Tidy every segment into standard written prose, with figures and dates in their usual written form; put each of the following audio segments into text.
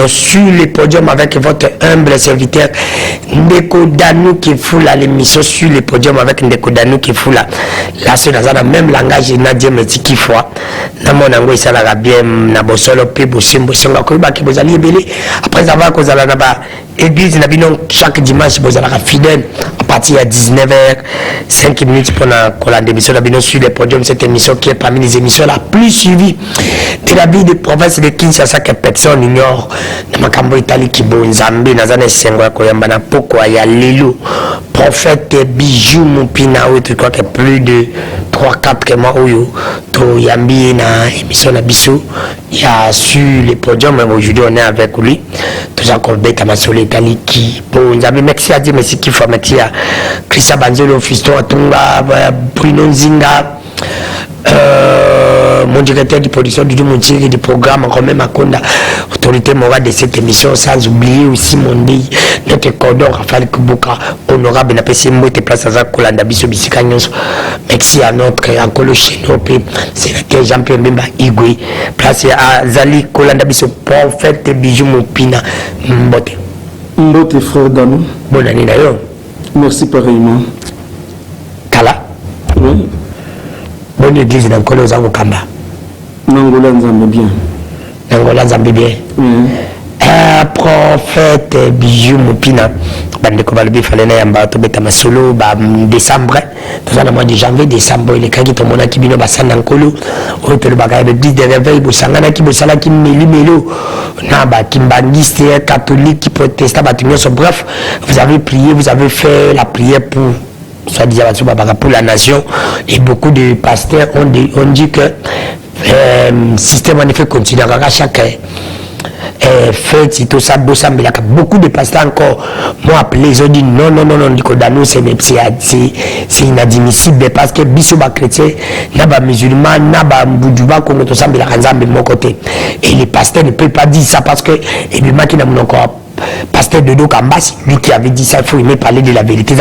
sur le podium avec votre humble serviteur Ndeko Danou qui fout l'émission sur le podium avec Ndeko Danou qui fout là c'est dans le même langage Nadia Meti qui fois na mon ango ça la bien na bosolo pe bosimbo senga ko ba ki bozali ebele après avoir cause la ba église na bino chaque dimanche bozala fidèle à partir de 19h 5 minutes pour la émission na bino sur le podium, cette émission qui est parmi les émissions la plus suivie de la ville de province de Kinshasa que personne ignore. Na makambo Italie qui bon Nzambe na zane sengo ya koyamba na poko ya lelo prophète Bijou Mupina ou tu crois que plus de 3-4 mois oyo to yambi na émission na biso il y a sur le podium mais aujourd'hui on est avec lui tout encore bête ma sur l'Italie qui bon Nzambe merci à Dieu merci qui faut merci à Christa Banzelo Fiston Atunga Bruno Nzinga mon directeur de production du du programme quand même Akonda autorité morale de cette émission sans oublier aussi mon dit notre cordon Raphaël Kubuka honorable na PC Mbote place à Kolanda biso bisika nyonso merci à notre Ankolo Chenope sénateur Jean-Pierre Mbemba Igwe place à Zali Kolanda biso prophète Bijou Mupina Mbote frère Danou bonne année d'ailleurs merci pareillement Kala oui. Bonne église dans Kolo Zango Kamba. Nangola Nzambe bien. Nangola Nzambe bien. Prophète Bijou Mupina. Bande ko balbi fallait na yamba to beta masolo ba décembre. Tout ça le mois de janvier décembre il est kaki to mona kibino basana nkolo. O to le bagay de 10 de réveil bo sangana ki bo sala ki melo na ba kimbangiste catholique protestant ba tunyo bref, vous avez prié, vous avez fait la prière pour soit-disant pour la nation et beaucoup de pasteurs ont dit que le système en effet continuera à chaque fête, tout ça, beaucoup de pasteurs encore m'ont appelé, ils ont dit non, c'est inadmissible parce que bisoba chrétien, naba musulman, naba boudouba, comme tout ça, mais la de mon côté. Et les pasteurs ne peuvent pas dire ça parce que, et bien, qui n'a encore pasteur Dodo Kambas, lui qui avait dit ça, il faut aimer parler de la vérité.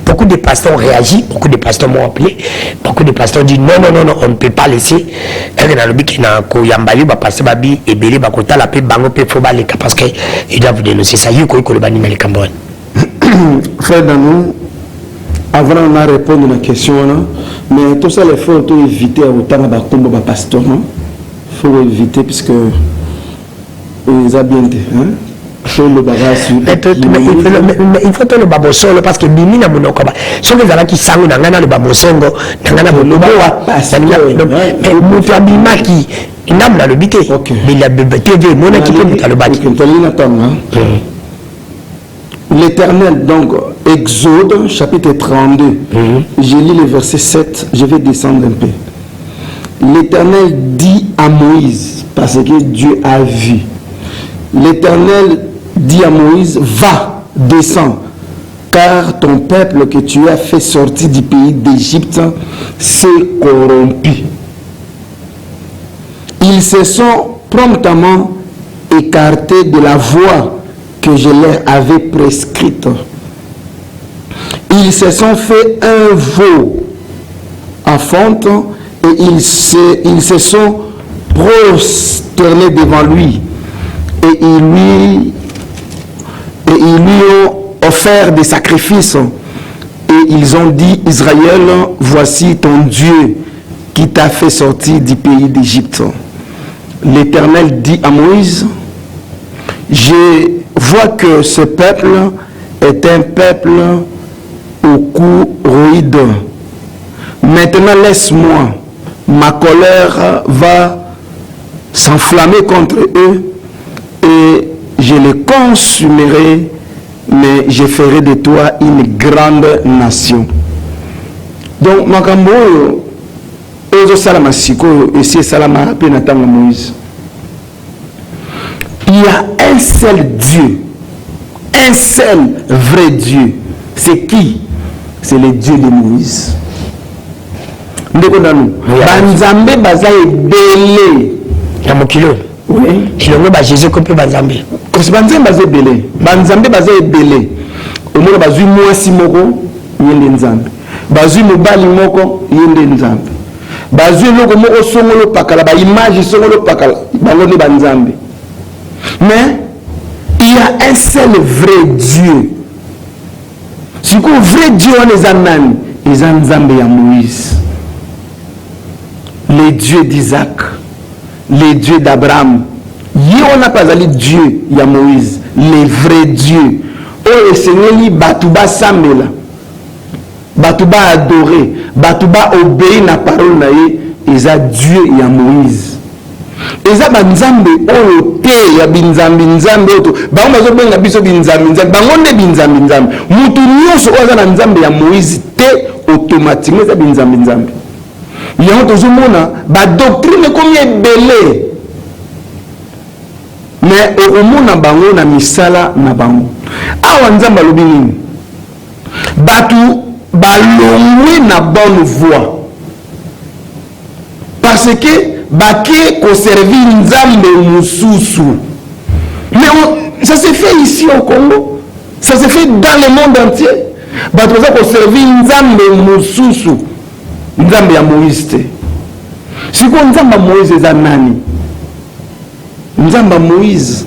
Beaucoup de pasteurs ont réagi, beaucoup de pasteurs m'ont appelé, beaucoup de pasteurs ont dit non, on ne peut pas laisser. Parce qu'ils doivent dénoncer ça. Frère Danou, avant de répondre à la question, mais tout ça, il faut éviter autant de pasteur. Il faut éviter puisque ils ont bien dit faut le bagage il faut le babo solo parce que bimi na monoko ba so que zala ki sangu na ngana le babo songo na ngana bonobo mais mutu abimaki namna le bité bila bebe tv mona ki peut le baki l'Éternel donc Exode chapitre 32 je lis le verset 7 je vais descendre un peu. L'Éternel dit à Moïse, parce que Dieu a vu. L'Éternel dit à Moïse, va, descends, car ton peuple que tu as fait sortir du pays d'Égypte s'est corrompu. Ils se sont promptement écartés de la voie que je leur avais prescrite. Ils se sont fait un veau à fonte et ils se sont prosternés devant lui et ils lui ont offert des sacrifices et ils ont dit Israël, voici ton Dieu qui t'a fait sortir du pays d'Égypte. L'Éternel dit à Moïse, je vois que ce peuple est un peuple au cou roïde. Maintenant laisse-moi, ma colère va s'enflammer contre eux et je les consumerai, mais je ferai de toi une grande nation. Donc, makambo ozo salama siko esi salama pe na tanga Moïse. Il y a un seul Dieu, un seul vrai Dieu. C'est qui? C'est le Dieu de Moïse. Ndeko nanu banzambe baza ebele ya mokilo oui kilongo ba Jésus ko pe banzambe ko banzambe baza ebele banzambe baza ebele omona bazwi mwasi moko yende nzambe bazwi mobali moko yende nzambe bazwi eloko moko songolo pakala ba image songolo pakala bango nde banzambe. Mais il y a un seul vrai Dieu. Si vous vrai Dieu on est nani, ils ont nzambe ya Moïse. Les dieux d'Isaac, les dieux d'Abraham. On n'a pas allé Dieu ya Moïse, les vrais dieux. Oh le Seigneur li batuba samela. Batuba adoré, batuba obéir na parole na ye, ils ont Dieu ya Moïse. Eza banzambe oyo te ya binzambe nzambe oto bango bazo benga biso binzambe nzambe bango nde binzambe nzambe mutu nyonso oza na nzambe ya Moïse te automatiquement eza binzambe nzambe yango tozomona ba doctrine komi ebele mais okomona bango na misala na bango awa nzambe alobi nini batu balongwe na bonne voie parce que Baki conserver nzambe mususu. Mais ça se fait ici au Congo. Ça se fait dans le monde entier. Baki conserver nzambe mususu. Nzambe ya Moïse te. Si quoi nzambe Moïse est nani? Nzambe Moïse,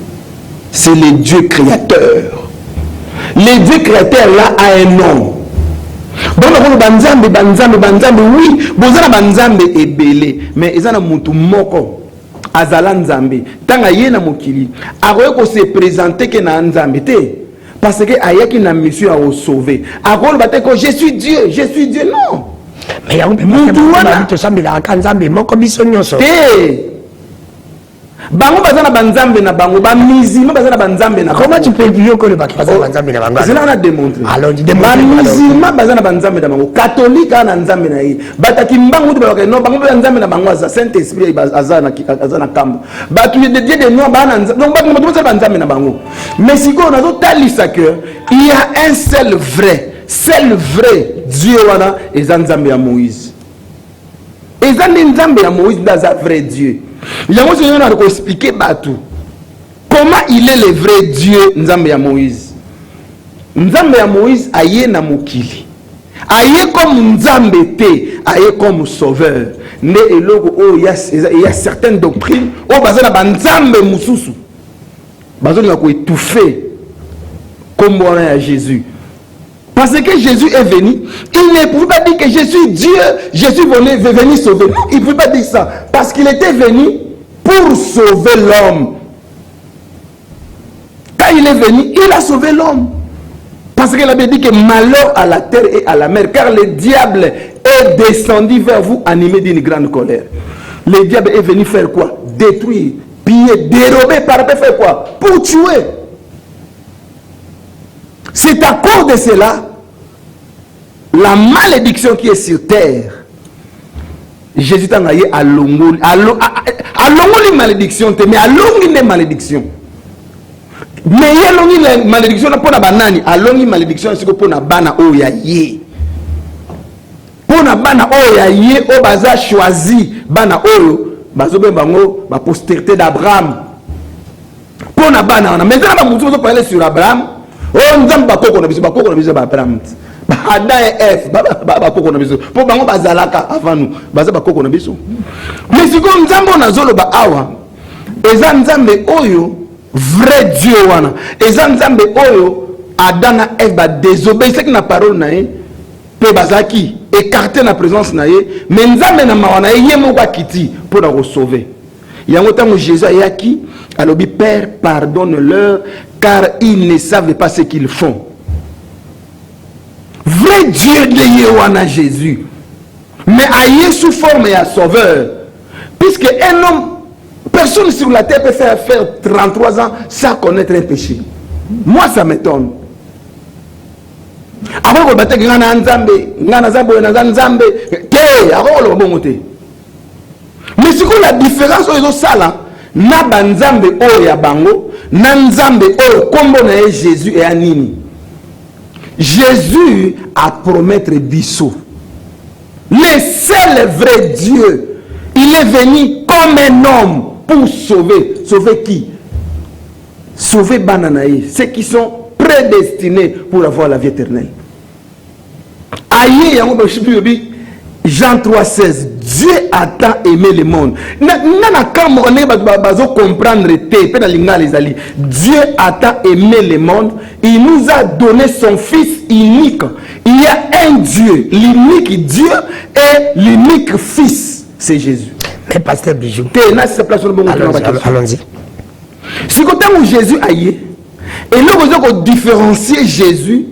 c'est le Dieu créateur. Le Dieu créateur là a un nom. Bon, banzambe, oui, bozana banzambe ebele, mais ezana mutu moko azala nzambe. Tanga yena mokili, akoye ko se présenter que na nzambe te, parce que ayaki na mission à sauver. Akoye bate ko je suis Dieu, non. Mais ya mutu wana to sambela ka nzambe moko biso nyonso. Te. Bango bazana banzambe na bango ba musulman bazana banzambe na. Comment tu peux dire que le baki bazana banzambe na bango? C'est là on a démontré. Alors tu démontres. Ba musulman bazana banzambe na bango, catholique na nzambe na yi. Bataki mbango tu ba non bango banzambe na bango za Saint-Esprit azana kambo. Batu de Dieu de non ba na donc ba bazana banzambe na bango. Mais si ko na zo talisa que il y a un seul vrai Dieu wana ezanzambe ya Moïse. Ezanzambe ya Moïse dans un vrai Dieu. Il a expliqué comment il est le vrai Dieu Nzambe ya Moïse. Nzambe ya Moïse aye na mokili. Aye comme Nzambe te, aye comme sauveur. Ne eloko oh il y a certaines doctrines oh bazana ba Nzambe mususu. Bazona ko étouffer comme on a Jésus. Parce que Jésus est venu, il ne pouvait pas dire que je suis Dieu, je suis venu sauver. Non, il ne pouvait pas dire ça. Parce qu'il était venu pour sauver l'homme. Quand il est venu, il a sauvé l'homme. Parce qu'il avait dit que malheur à la terre et à la mer, car le diable est descendu vers vous animé d'une grande colère. Le diable est venu faire quoi? Détruire, piller, dérober, par faire quoi? Pour tuer. C'est à cause de cela, la malédiction qui est sur terre, Jésus t'a envoyé à l'ongoli malédiction, mais à l'ongoli malédiction. Mais il y a l'ongoli malédiction pour la banane, à l'ongoli malédiction c'est pour la bana oya ye. Pour la bana oya ye, o baza choisi bana oyo, bazobe bango, ba postérité d'Abraham. Pour la bana, maintenant on va parler sur Abraham. Oh nzambe bakoko na biso ba Abraham. Adam et Ève bakoko na biso. Po bango bazalaka avant nous. Baza bakoko na biso. Mais si ko nzambe na zolo ba awa. Eza nzambe oyo vrai Dieu wana. Eza nzambe oyo Adam na Ève ba désobéir na parole na ye. Pe bazaki écarter na présence na ye, mais nzambe na mawana ye moko kiti pour la sauver. Yango tango Jésus ayaki alobi Père pardonne-leur car ils ne savent pas ce qu'ils font. Vrai Dieu de Yewana Jésus, mais aïe sous forme et à sauveur, puisque un homme, personne sur la terre peut faire 33 ans sans connaître un péché. Moi ça m'étonne. Avant que battre ngana nzambe, ngana nzambe, te, avant le bon côté. Mais c'est quoi la différence aux sala? Na banzambe o ya bango, na nzambe o kombo na Jésus et anini. Jésus a promettre biso. Le seul vrai Dieu, il est venu comme un homme pour sauver. Sauver qui? Sauver Bananaï, ceux qui sont prédestinés pour avoir la vie éternelle. Aïe, Jean 3,16, Dieu a tant aimé le monde. Dieu a tant aimé le monde, il nous a donné son Fils unique. Il y a un Dieu, l'unique Dieu et l'unique Fils, c'est Jésus. Mais pasteur Bijou, allons-y. Si côté où Jésus a y, et là vous avez différencier Jésus,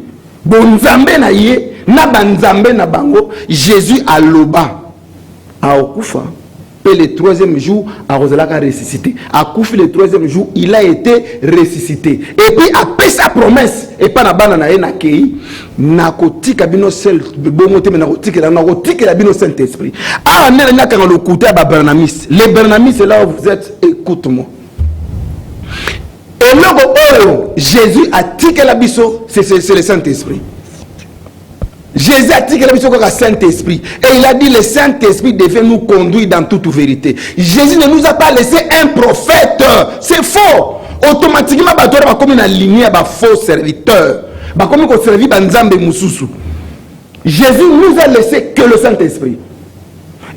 bon Nzambe na y, na banzambe na bango, Jésus a loba, a okufa, et le troisième jour, a Rosalaka ressuscité. A Koufi le troisième jour, il a été ressuscité. Et puis après sa promesse, et pas na banana na kei, na koti kabino sel, bongote mais na koti kabino Saint-Esprit. Ah, on est quand le côté à Bernamis. Les Bernamis, c'est là où vous êtes. Écoute-moi. Et là, Jésus a tiqué la biso, c'est le Saint-Esprit. Jésus a dit que le Saint-Esprit. Et il a dit le Saint-Esprit devait nous conduire dans toute vérité. Jésus ne nous a pas laissé un prophète. C'est faux. Automatiquement, il va comme une lignée à faux serviteur. Comme il servir Banzambe Moussousou. Jésus nous a laissé que le Saint-Esprit.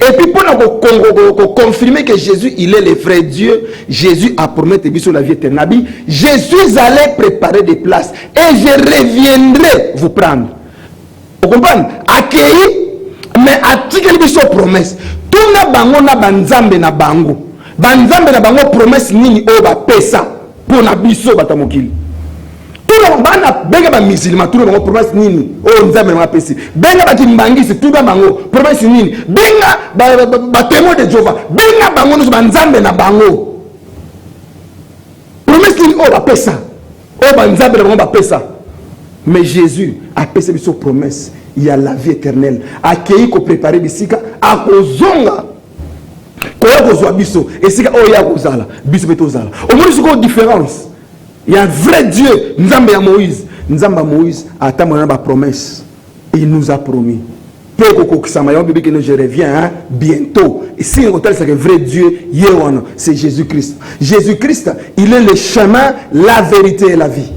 Et puis pour confirmer que Jésus il est le vrai Dieu, Jésus a promis sur la vie éternelle. Jésus allait préparer des places et je reviendrai vous prendre. Vous comprenez? Accueilli, mais attiquer les promesses. Tout le bango na banzambe na bango. Banzambe na bango promesse nini oba pesa pour na biso batamokili. Tout le bana benga ba musulman tout le bango promesse nini o nzambe na pesi. Benga ba kimbangisi tout le bango promesse nini. Benga ba témoin de Jéhovah. Benga bango no banzambe na bango. Promesse nini oba pesa. O banzambe na bango ba pesa. Mais Jésus a passé sur promesse. Il y a la vie éternelle. Accueilli qu'on prépare bisika, à kozonga. Koya kozwa biso. Et c'est que oya kozala, biso betozala. Au moins c'est une différence. Il y a un vrai Dieu. Nzambe ya Moïse. Nzambe ya Moïse a attendu ma promesse. Il nous a promis. Je reviens bientôt. Et si c'est un vrai Dieu, c'est Jésus-Christ. Jésus-Christ, il est le chemin, la vérité et la vie.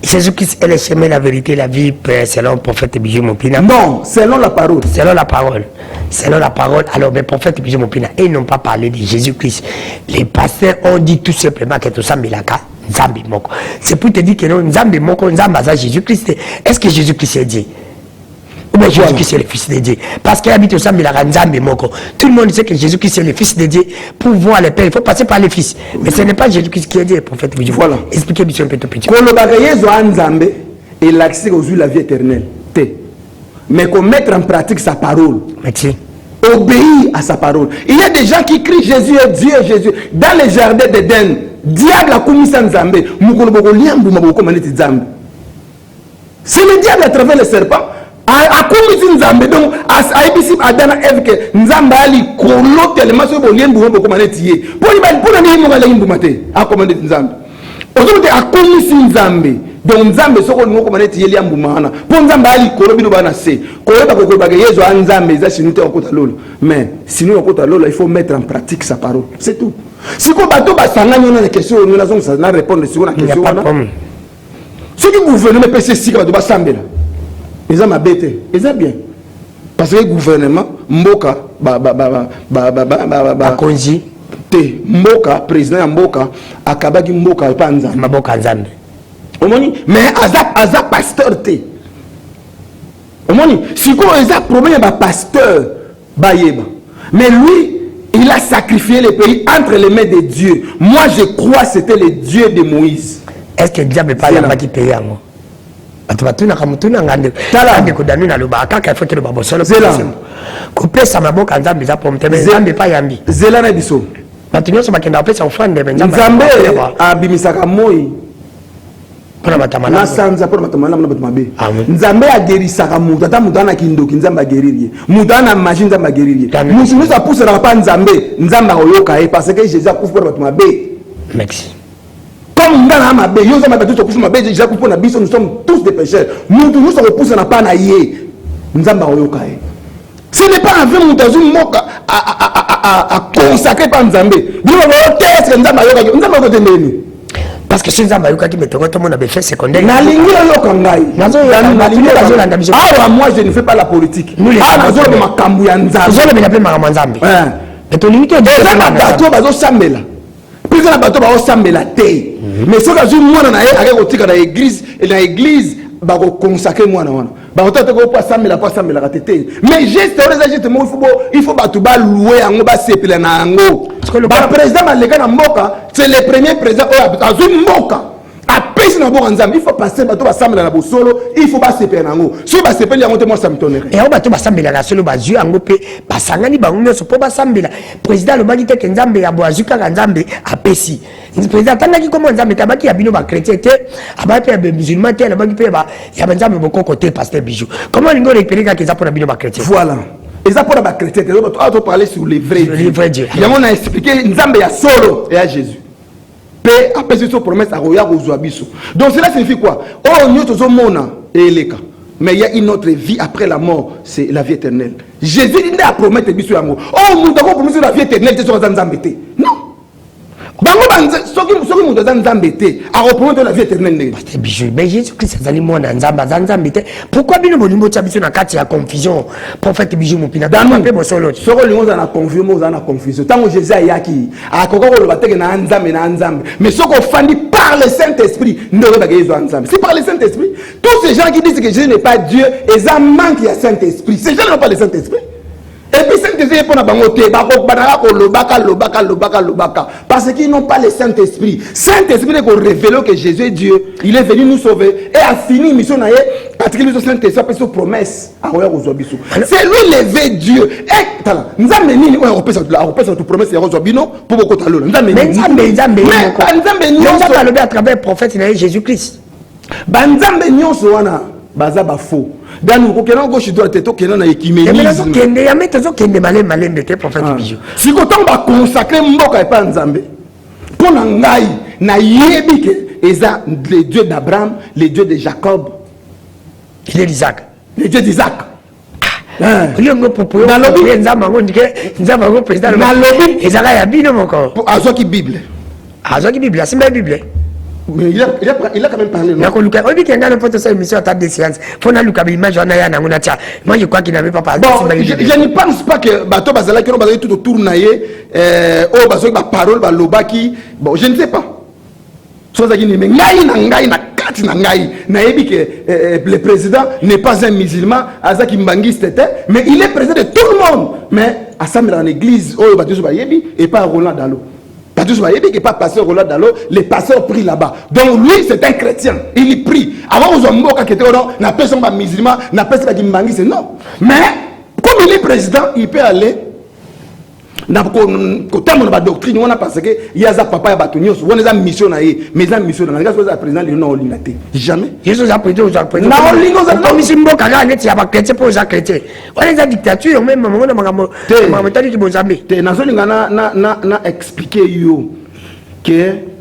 Jésus-Christ est le chemin, la vérité, la vie, selon le prophète Bijou Mopina. Non, selon la parole. Selon la parole. Selon la parole. Alors, le prophète Bijou Mopina, ils n'ont pas parlé de Jésus-Christ. Les pasteurs ont dit tout simplement que tout ça, Nzambi Moko. C'est pour te dire que non, Nzambi Moko, Nzamba, Jésus-Christ. Est-ce que Jésus-Christ est Dieu? Ou bien Jésus-Christ est le Fils de Dieu? Parce qu'il habite au Sambilaka Nzambi Moko. Tout le monde sait que Jésus-Christ est le Fils de Dieu. Pour voir le Père, il faut passer par le Fils. Mais ce n'est pas Jésus-Christ qui est Dieu, le prophète. Voilà. Expliquez-moi un peu tout petit. Quand le bagayezo Nzambe et l'accès aux la vie éternelle. Mais qu'on mette en pratique sa parole. Merci. Obéir à sa parole. Il y a des gens qui crient Jésus est Dieu, Jésus. Dans les jardins d'Éden, diable a commis ça Nzambe. C'est le diable à travers le serpent. A commis Nzambe. Donc, à Ibisi, Adana, Eve, que Nzambe ali kolo tellement sur le lien pour commander tiye. Pour les a commandé Nzambe. Aujourd'hui, a commis Nzambe. Donc Nzambe soko nous commander tiye liambu mana. Pour Nzambe ali kolo bino bana se. Koyeba ko bagayezo Nzambe za chinute okota lolo. Mais sinon okota lolo, il faut mettre en pratique sa parole. C'est tout. Si ko bato ba sanga nyona na question nous lazong ça na répondre sur la question wana. Ceux qui gouvernent le PC si ka bato ba sambela. Ils ont bête. Ils ont bien. Parce que le gouvernement Mboka Konji te Mboka président Mboka akabaki Mboka pa Nzambe. Maboka Nzambe. Mais aza pasteur te. Si quoi aza problème ba pasteur ba yeba. Mais lui il a sacrifié le pays entre les mains de Dieu. Moi je crois que c'était le Dieu de Moïse. Est-ce que Dieu pas y qui paye à moi? Atuna kamutuna ngande ngande kodanu na loba kaka faut le babo solo kopesa maboka Nzambe za pomte Nzambe pa yambi zela na biso batunyo so bakenda opesa ofande Nzambe abimisaka moi pona batamana na sanza pona batamana na batmabe Nzambe agerisaka mutu ata mutu ana kindoki Nzambe ageririe mutu ana machine Nzambe ageririe mutu nous a poussé na pa Nzambe oyoka e parce que Jésus a couvert batmabe. Merci. Comme dans ma bé, nous sommes tous des pécheurs. Nous sommes poussés à pas naïe. Nous avons oyoka. Ce n'est pas un vrai montage moka à consacrer par Nzambe. parce que si nous avons eu tout le monde a fait secondaire. Moi je ne fais pas la politique. Nous les mais si moi dans l'église consacrer moi mais il faut louer c'est le premier président il faut passer il faut pas se perdre si on se perdre moi ça me tonnerait et on va tout basambela la solo bazu ango pe basangani bango nyoso po basambela président le bagi te nzambe ya boazuka nzambe apesi président tangaki comment nzambe tabaki ya bino ba chrétien te abaki ya musulman te abaki pe ba ya nzambe boko côté pasteur bijou comment lingo récupérer que ça pour bino ba chrétien voilà et ça pour ba chrétien on va parler sur les vrais dieux il y a on a expliqué nzambe ya solo et à Jésus. Après cette promesse à Roya Rozoabiso. Donc cela signifie quoi? Oh, nous sommes mona et les cas. Mais il y a une autre vie après la mort, c'est la vie éternelle. Jésus il a promis de biso yango. Oh, nous avons promis la vie éternelle, c'est sur Zanzambete. Non. Bango banza, soki nous dans Zanzambete, a repromettre la vie éternelle. Pasteur Bijou, mais Jésus Christ azali mona Zanzambete. Pourquoi bino bonimbo tia biso na kati ya confusion? Prophète Bijou mopina. Dans pe bosolo. Soko lingo za na confusion, mo za na confusion. Tango Jésus ayaki, akoko ko lobateke na Nzambe. Mais soko fandi par le Saint-Esprit, ne pas gagner Nzambe. C'est par le Saint-Esprit. Tous ces gens qui disent que Jésus n'est pas Dieu, ils en manquent à Saint-Esprit. Ces gens n'ont pas le Saint-Esprit. Et puis Saint-Esprit pour parce qu'ils n'ont pas le Saint-Esprit. Saint-Esprit est révélé que Jésus est Dieu. Il est venu nous sauver et a fini mission naie parce qu'il nous Saint-Esprit a fait une promesse à Roya Rozoabiso. C'est lui levé Dieu. Et tala, nous avons mis on repère cette promesse à Rozoabino pour beaucoup de l'eau. Nous avons à travers le prophète Jésus-Christ. Banzambe nyonso wana baza ba faux. Dans nous kokena gauche droite to kena na écuménisme. Kende ya metezo kende malem de prophète Bijou. Si koton ba consacrer mboka pa Nzambe. Pour ngai na yebi ke eza les dieux d'Abraham, les dieux de Jacob, il est d'Isaac. Les dieux d'Isaac. Longo popo na lobi nzamba ngo ndike nzamba ngo président na lobi ezaka ya bino moko. Azoki Bible. Azoki Bible, c'est ma Bible. Mais il a quand même parlé. Moi, je crois qu'il n'avait pas parlé. Bon, je ne pense pas que Bato Bazala qui ont tout autour naïe, oh Bazo ba parole ba lobaki. Bon, je ne sais pas. Soit qui mais ngai na kati na ngai na yebi que le président n'est pas un musulman, Azaki Mbangiste, mais il est président de tout le monde. Mais assemblé dans l'église, oh Bato ba yebi et pas Roland Dalo. Il n'est pas pasteur Roland Dalo, les pasteurs prient là-bas. Donc lui, c'est un chrétien. Il prie. Avant, vous avez dit que n'a personne pas musulman, n'a personne qui mangue, c'est non. Mais, comme il est président, il peut aller dans la doctrine, on a pensé que il y a papa et batonio, on a mission mais la mission dans le président il non lingaté. Jamais. Jésus a président président. Non, lingo za commission boka net ya ba chrétien pour za chrétien. On est en dictature même on a makambo tali ki bozambe. Te nazo linga na expliquer yo que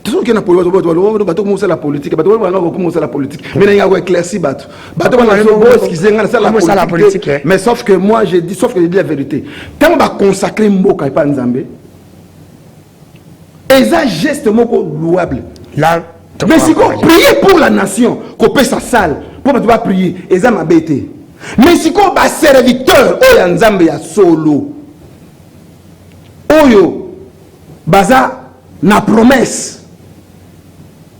tout ce qui est na politique bato commencer la politique bato va commencer la politique mais il y a éclairci bato va excuser la politique mais sauf que moi j'ai dit la vérité quand on va consacrer mboka pa Nzambe et ça geste moko louable là mais si on prier pour la nation qu'on paie sa salle pour pas prier et ça m'a bêté mais si on va serviteur oh ya Nzambe ya solo oyo baza na promesse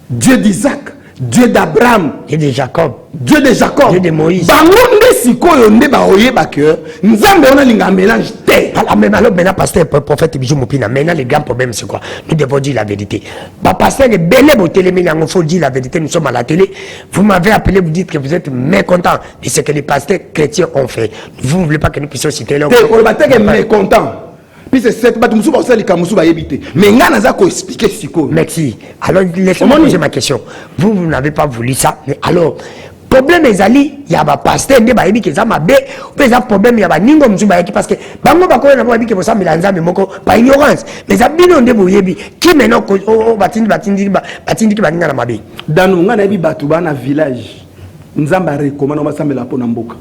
Dieu d'Isaac, Dieu d'Abraham, Dieu de Jacob, Dieu de Moïse. Bangonde sikoyo nde ba oye ba que Nzambe on a linga mélange té. Alors maintenant pasteur prophète Bijou Mopina maintenant le grand problème c'est quoi? Nous devons dire la vérité. Ba pasteur de belé au télé mais il faut dire la vérité, nous sommes à la télé. Vous m'avez appelé, vous dites que vous êtes mécontent de ce que les pasteurs chrétiens ont fait. Vous ne voulez pas que nous puissions citer leur mécontent. Puis c'est cette bataille musuba aussi les kamusuba yebité. Mais ngana za ko expliquer siko. Merci. Alors laissez-moi poser ma question. Vous n'avez pas voulu ça. Mais alors problème ezali ya ba pasteur nde ba yebi ke za mabe ou peut problème ya ba ningo musuba yaki parce que bango ba ko na ba yebi ke bosa milanza moko par ignorance. Mais za bino nde bo yebi qui maintenant batindi ki baninga na mabe. Dans ngana yebi batu ba na village. Nzamba recommande ba sambela po na mboka.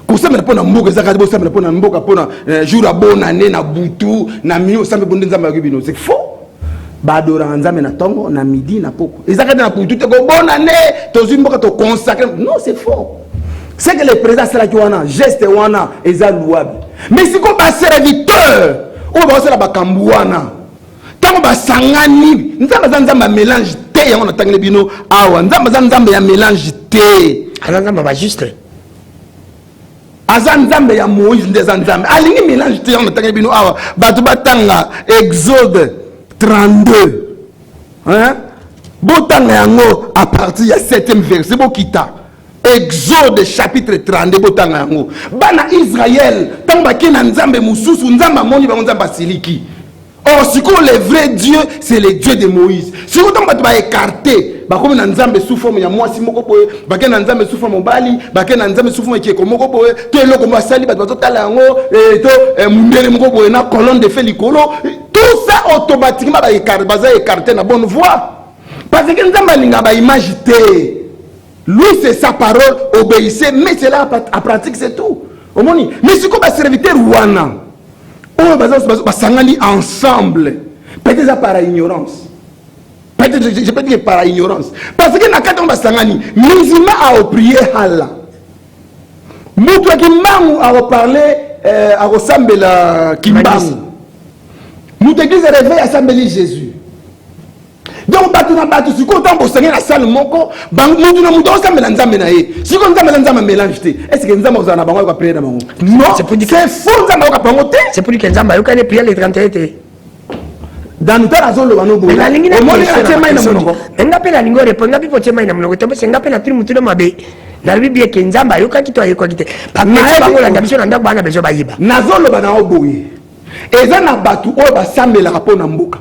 Kosamela pona mboka zakati bo samela pona mboka pona jour à bonne année na butu na mio sambe bonde nzamba yobino c'est faux badora nzambe na tongo na midi na poko ezaka na pour tout ko bonne année tozimboka to consacrer non c'est faux c'est que le président c'est la kiwana geste wana eza louable mais si ko ba serviteur o ba sala ba kambuana tango ba sangani nzamba mélange te yango na tangele bino awa nzamba ya mélange te nzamba ba juste azanzambe ya Moïse ndezanzambe alingi mélange te yango na tangele bino awa batu batanga Exode 32 hein botanga yango à partir ya 7e verset bokita Exode chapitre 32 botanga yango bana Israël tango bakena nzambe mususu nzamba moni bango nzamba siliki. Or si le vrai Dieu c'est le Dieu de Moïse si autant batu ba écarté ba comme na nzambe sous forme ya mwasi moko boye bakena nzambe sous forme mobali bakena nzambe sous forme kieko moko boye to eloko basali batu totala yango to mundele moko boye na colonne de feu likolo. Tout ça automatiquement va écarter la bonne voie. Parce que nous avons une image. Lui, c'est sa parole, obéissez, mais c'est là à pratique, c'est tout. Mais si vous êtes serviteur, on va s'engager ensemble. Peut-être par ignorance. Peut-être je peux dire par ignorance. Parce que quand on va s'engager, musulman a prié Allah. Moutou qui m'a parlé à ressemble à Kimbangu. Nous église réveille assemblée Jésus. Donc batu na batu si ko tambo sengena salle moko bang mutu na mutu assemblée nzambe na ye. Si ko nzambe mélange te. Est-ce que nzambe ozana bango ka prier na bango? Non, c'est faux nzambe ka bango te. C'est pour dire que nzambe yo ka ne prier les 31 te. Dans nous ta zone le bano bo. La lingi na tema ina monoko. Nga pe la lingo répondre bi potema ina monoko. Tembe senga pe na tri mutu na mabe. Na bibi ke nzamba yo ka kitwa yo kwa kite. Pa bango la ndabisho na ndako bana bezo bayiba. Na zone le bana oboye. Eza na batu oyo basambelaka mpo na mboka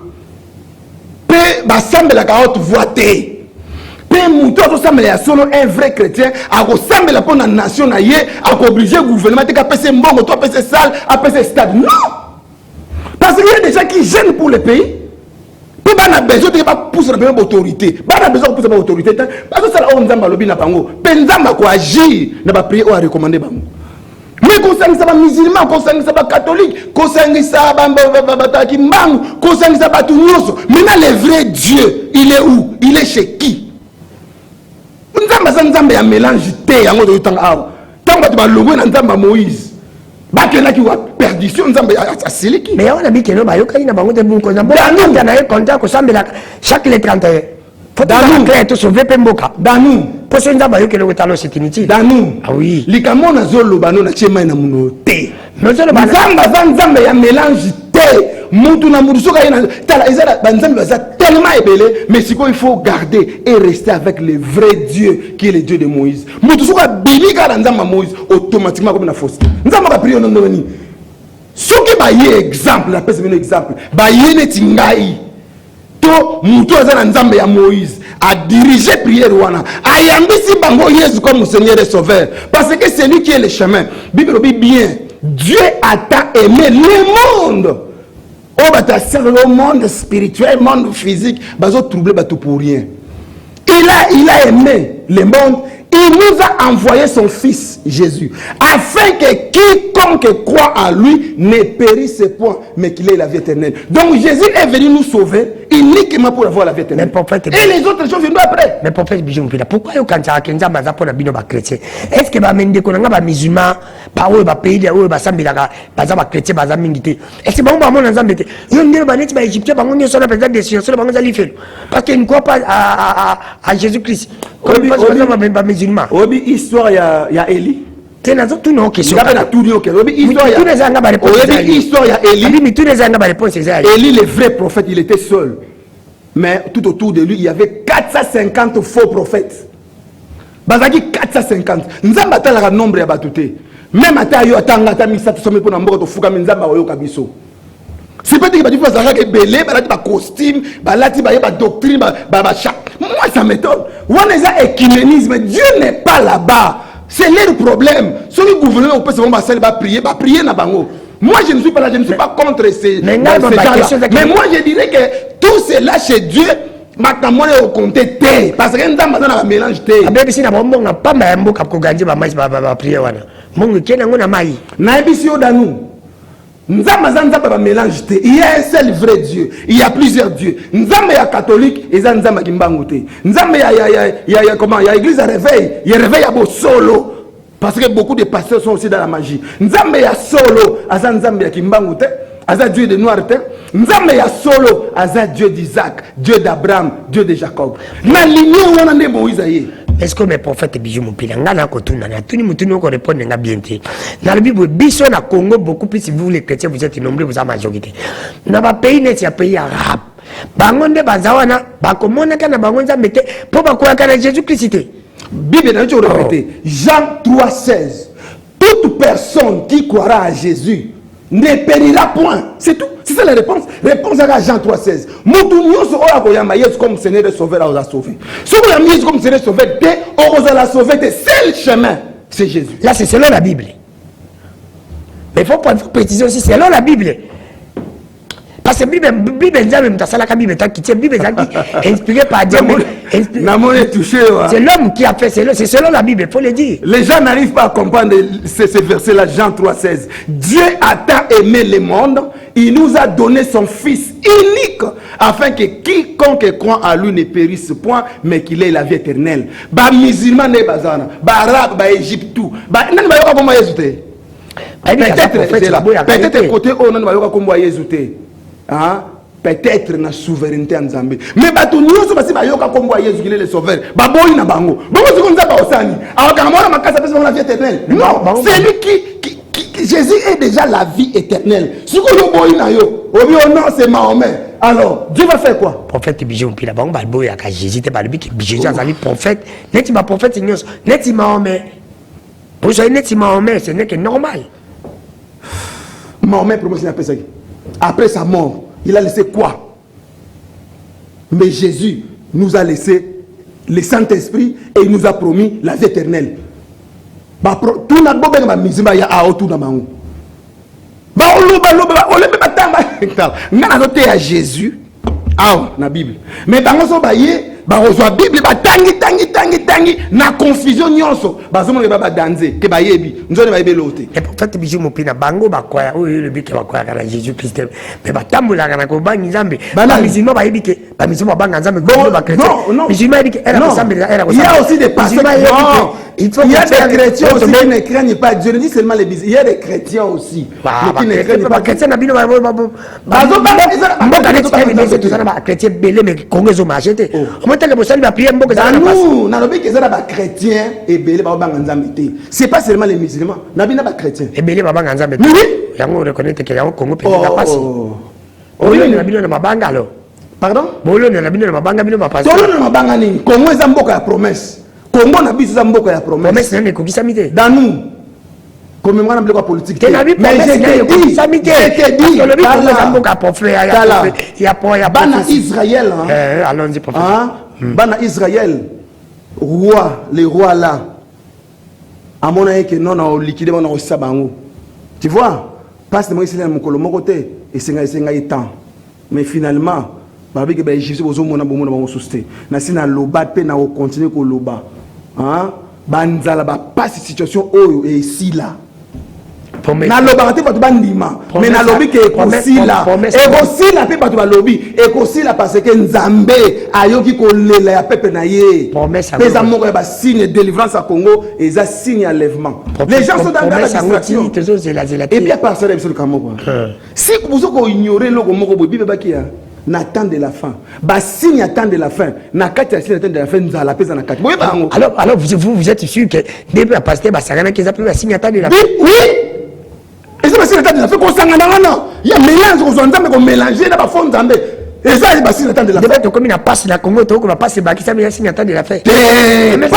mpe basambelaka haute voix te mpe moto azosambela ya solo un vrai chrétien akosambela mpo na nation na ye akooblige gouvernement te kapese mbongo to apese salle apese stade non parce qu'il y a des gens qui gênent pour le pays mpe bana besoin teke bapousse na pema baautorité bana besoin kopoussa baautorité te bazosala oyo nzambe alobi na bango mpe nzambe akoagir na bapriere oyo arecommande bango. Mais consangisa ba musulman, consangisa ba catholique, consangisa ba kimbangu, consangisa ba tunyoso. Maintenant le vrai Dieu, il est où? Il est chez qui? Nzamba ya mélange te yango do tanga awa. Tanga ba longo na nzamba Moïse. Ba kena ki wa perdition nzamba ya siliki. Mais on a dit que no ba yokani na bango de bon ko na bon. Na ye konta ko sambela chaque le 31. Faut clair tout sauver pemboka. Dans nous. Pour ce nzamba yokelo ko talo c'est inutile. Dans nous. Ah oui. Likamo na zolo bano na chema na muno te. Nzamba ya mélange te. Mutu na mutu soka ina tala ezala banzamba za tellement ébélé mais siko il faut garder et rester avec le vrai Dieu qui est le Dieu de Moïse. Mutu soka bilika na nzamba Moïse automatiquement comme na fausse. Nzamba ka prier non noni. Soki ba ye exemple la pese exemple. Ba ye neti ngai. To mutu azana nzamba ya Moïse a dirigé prière wana ayambisi bango Jésus comme Seigneur et Sauveur parce que c'est lui qui est le chemin. Bible dit bien Dieu a tant aimé le monde oh bah le monde spirituel monde physique bazo troubler bato pour rien il a aimé le monde. Il nous a envoyé son fils Jésus afin que quiconque croit en lui ne périsse point mais qu'il ait la vie éternelle. Donc Jésus est venu nous sauver uniquement pour avoir la vie éternelle. Et les autres choses viennent après. Mais prophète Bijou pourquoi yo kanta kenza baza pour na bino ba chrétien? Est-ce que ba mende ko nga ba musulman pa o ba pays o ba sambelaka baza ba chrétien baza mingi te? Est-ce que ba mona nzambe te? Yo ndelo ba neti ba égyptien ba ngonyo sona président des sciences ba ngonza lifelo parce qu'ils ne croient pas à Jésus-Christ. Comme ba musulman. Obi histoire ya Eli. Tena zo tu no question. Ngaba na tu no ke. Obi histoire ya. Tu les anga ba réponse. Obi histoire ya Eli. Abi mi tu les anga ba réponse exact. Eli le vrai prophète, il était seul. Mais tout autour de lui, il y avait 450 faux prophètes. Bazaki 450. Nzamba tala nombre ya batute. Même ata yo atanga ta misa to somme pour na mboko to fuka nzamba oyo kabiso. C'est pas dire que tu vas faire belé, balati ba costume, balati ba doctrine, ba chat. Moi ça m'étonne. On est à écuménisme, Dieu n'est pas là-bas. C'est leur problème. Si le gouvernement peut se prier na bango. Moi je ne suis pas là, je ne suis pas contre ces gens-là. Mais moi je dirais que tout cela chez Dieu, maintenant on compter té parce que ndamba na mélange té. Abebisi na bombo na pas mbo kap ko ganje ba mais ba prier wana. Mongo kena ngona mai. Na ebisi odanu. Nzamba ba mélange te. Il y a un seul vrai Dieu. Il y a plusieurs dieux. Nzamba ya catholique et Nzamba kimbangu te. Nzamba ya comment? Il y a église à réveil. Il y a réveil à beau solo. Parce que beaucoup de pasteurs sont aussi dans la magie. Nzamba ya solo, aza Nzamba ya kimbangu te. Aza Dieu de noir te. Nzamba ya solo, aza Dieu d'Isaac, Dieu d'Abraham, Dieu de Jacob. Na l'union wana nde Moïse aye. Est-ce que mes prophètes bijou mon pile ngana ko tuna na tuni mutuni ko répondre nga bien te. Dans la Bible biso na Congo beaucoup plus si vous les chrétiens vous êtes nombreux vous êtes majorité. Na ba pays net ya pays arabe. Bango nde bazawana ba komona kana bango nzambe te po ba ko kana Jésus Christ te. Bible n'a toujours répété. Jean 3,16. Toute personne qui croira à Jésus ne périra point. C'est tout. C'est ça la réponse. Réponse à Jean 3,16. Moutounio se oya koyamba Yesu comme Seigneur et Sauveur à sauver. Si vous l'avez mis comme Seigneur et Sauveur, on va la sauver de seul chemin. C'est Jésus. Là c'est selon la Bible. Mais il faut préciser aussi selon la Bible. Parce que la Bible est inspirée par Dieu. C'est l'homme qui a fait, c'est selon la Bible, il faut le dire. Les gens n'arrivent pas à comprendre ce verset-là, Jean 3,16. Dieu a tant aimé le monde, il nous a donné son Fils unique, afin que quiconque croit à lui ne périsse point, mais qu'il ait la vie éternelle. Ba musulman ne bazana, ba arabe, ba Égypte tout. Ba nan ba yoka kombo Yesu. Peut-être côté on nan ba yoka kombo Yesu. Hein? Peut-être na souveraineté en Zambie. Mais bato nyonso basi ba yoka kombo Yesu qu'il est le sauveur. Ba boyi na bango. Bango siko nzaba osani. Akamona makasa pesa la vie éternelle. Non, c'est lui qui Jésus est déjà la vie éternelle. Siko yo boyi na yo. Obi non c'est Mahomet. Alors, Dieu va faire quoi? Prophète bijou pila bango ba boyi aka Jésus te ba lui qui Jésus azali prophète. Neti ba prophète nyonso. Neti Mahomet. Pour ça neti Mahomet, ce n'est que normal. Mahomet promotion après ça. Après sa mort, il a laissé quoi? Mais Jésus nous a laissé le Saint-Esprit et il nous a promis la vie éternelle. Tout le monde a à Jésus. Ah, na Bible. Mais dans la Bible, tangi na confusion nyonso bazomona ba danser ke ba yebi nzone ba yebe lote et peut-être bijou mopina bango ba kwaya oyo le bike ba kwaya kana Jésus Christ mais ba tambola kana ko ba nzambe ba musulman ba yebi ke ba musulman ba nzambe ko ba chrétien musulman yebi ke era ko sambe era ko. Il y a aussi des pasteurs il y a des chrétiens aussi qui ne craignent pas Dieu. Ne dit seulement les bisous. Il y a des chrétiens aussi qui ne craignent pas chrétien na bino ba chrétien belé mais kongezo machete on monte que bosali ba prier mboka za na passe. Chrétiens et belé ba nzambe te. C'est pas seulement les musulmans. Na bina ba chrétiens. Et belé ba nzambe. Oui. Yango reconnaître que yango Congo peut la passe. Oyo na bino na mabanga alors. Pardon? Bolo na bino na mabanga bino ba passe. Tolo na mabanga ni. Congo eza mboka ya promesse. Congo na biso eza mboka ya promesse. Promesse na kokisa mite. Dans nous. Comme moi na mboka politique. Mais je te dis que le Congo eza mboka prophète ya bana Israël hein. Allons-y prophète. Bana Israël roi, les rois là, à mon avis que non, on liquide, on a aussi ça. Tu vois, parce que moi, c'est mon côté, et c'est un temps. Mais finalement, babi que l'Égypte, vous avez mon sousté. Nasi na loba, pe na continuer ko loba. Hein? Banzala ba pas cette situation oh et ici là. Na loba te pas bandima. Mais na lobi que aussi là. Et aussi là pe pas ba lobi. Et aussi là parce que Nzambe ayoki ko lela ya peuple na ye. Pesa moko ba signe délivrance à Congo et ça signe enlèvement. Les gens sont dans la distraction. Et bien par ça le Kamoko. Si vous ko ignorer le moko bo bibe bakia. N'attend de la fin. Bah signe attend de la fin. Nakati signe attend de la fin. Nous allons pesa nakati. Alors vous êtes sûr que depuis la pasteur Basagana qui appelle signe attend de la fin. Oui. Et c'est parce que l'attend de la fin qu'on s'engage non. Il y a mélange qu'on s'entend qu'on mélanger dans la fond d'ambe. Et ça c'est parce que l'attend de la fin. Peut-être comme il a passé la Congo, donc on va passer Baki ça mais signe attend de la fin. Mais